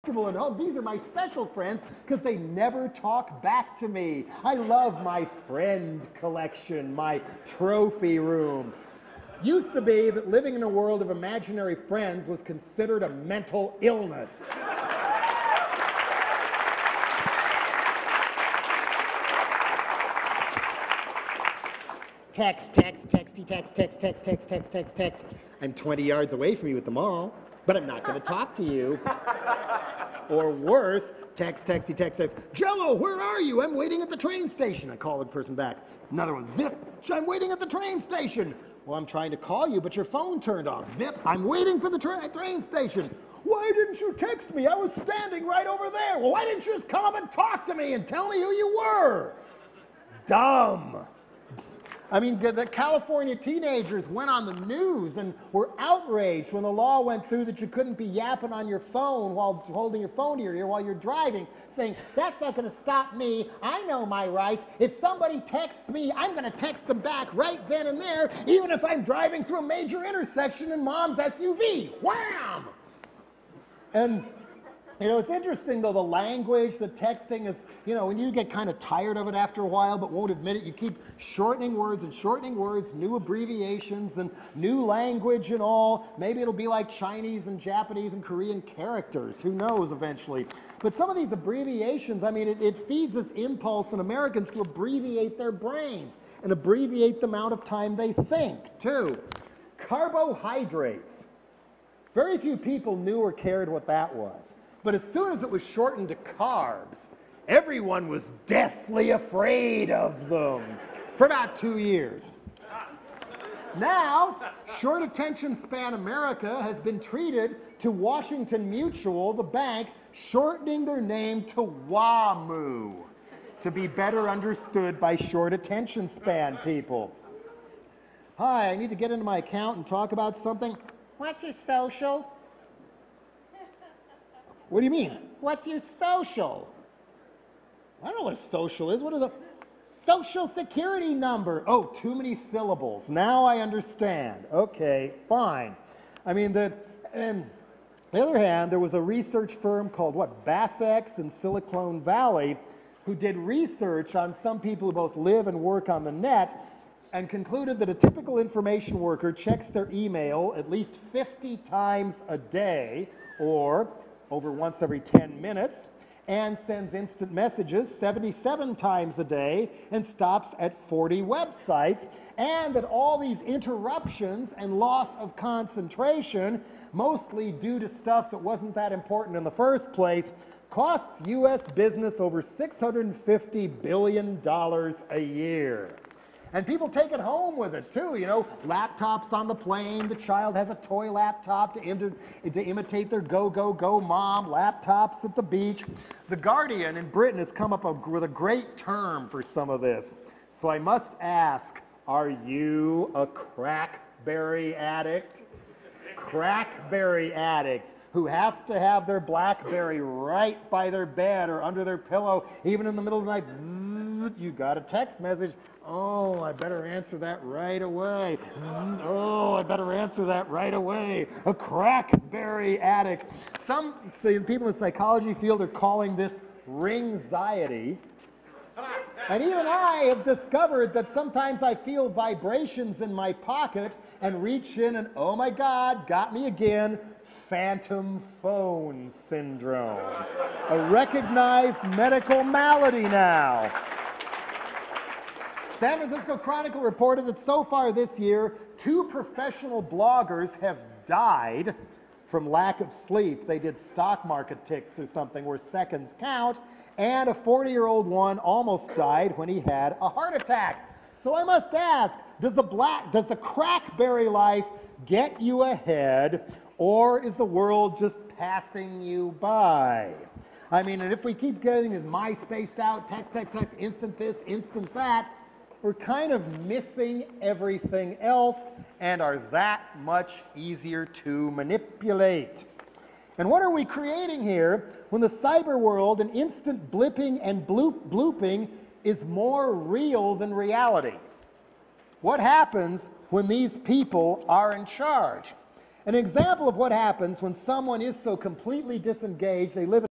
comfortable at home. These are my special friends because they never talk back to me. I love my friend collection, my trophy room. Used to be that living in a world of imaginary friends was considered a mental illness. Text, texty, text. I'm 20 yards away from you at the mall, but I'm not going to talk to you. Or worse, text. Jello, where are you? I'm waiting at the train station. I call the person back. Another one, zip. I'm waiting at the train station. Well, I'm trying to call you, but your phone turned off. Zip. I'm waiting for the train station. Why didn't you text me? I was standing right over there. Well, why didn't you just come up and talk to me and tell me who you were? Dumb. I mean, the California teenagers went on the news and were outraged when the law went through that you couldn't be yapping on your phone while holding your phone to your ear while you're driving, saying, that's not going to stop me. I know my rights. If somebody texts me, I'm going to text them back right then and there, even if I'm driving through a major intersection in mom's SUV. Wham! And you know, it's interesting, though, the language, the texting is, you know, when you get kind of tired of it after a while but won't admit it, you keep shortening words, new abbreviations and new language and all. Maybe it'll be like Chinese and Japanese and Korean characters. Who knows eventually? But some of these abbreviations, I mean, it feeds this impulse in Americans to abbreviate their brains and abbreviate the amount of time they think, too. Carbohydrates. Very few people knew or cared what that was. But as soon as it was shortened to carbs, everyone was deathly afraid of them for about 2 years. Now, short attention span America has been treated to Washington Mutual, the bank, shortening their name to WAMU to be better understood by short attention span people. Hi, I need to get into my account and talk about something. What's your social? What do you mean? What's your social? I don't know what a social is. What is a social security number? Oh, too many syllables. Now I understand. Okay, fine. I mean, and on the other hand, there was a research firm called, Vassex in Silicon Valley, who did research on some people who both live and work on the net and concluded that a typical information worker checks their email at least 50 times a day, or over once every 10 minutes, and sends instant messages 77 times a day and stops at 40 websites, and that all these interruptions and loss of concentration, mostly due to stuff that wasn't that important in the first place, costs U.S. business over $650 billion a year. And people take it home with it, too, you know, laptops on the plane, the child has a toy laptop to imitate their go mom, laptops at the beach. The Guardian in Britain has come up with a great term for some of this. So I must ask, are you a crackberry addict? Crackberry addicts who have to have their BlackBerry right by their bed or under their pillow, even in the middle of the night. Zzz, you got a text message. Oh, I better answer that right away. Zzz, oh, I better answer that right away. A crackberry addict. Some people in the psychology field are calling this ringxiety. And even I have discovered that sometimes I feel vibrations in my pocket and reach in and, oh my God, got me again, phantom phone syndrome. A recognized medical malady now. San Francisco Chronicle reported that so far this year, 2 professional bloggers have died from lack of sleep. They did stock market ticks or something where seconds count, and a 40-year-old one almost died when he had a heart attack. So I must ask, does the crackberry life get you ahead, or is the world just passing you by? I mean, and if we keep getting this MySpaced out, text, instant this, instant that, we're kind of missing everything else and are that much easier to manipulate. And what are we creating here when the cyber world and instant blipping and blooping is more real than reality? What happens when these people are in charge? An example of what happens when someone is so completely disengaged, they live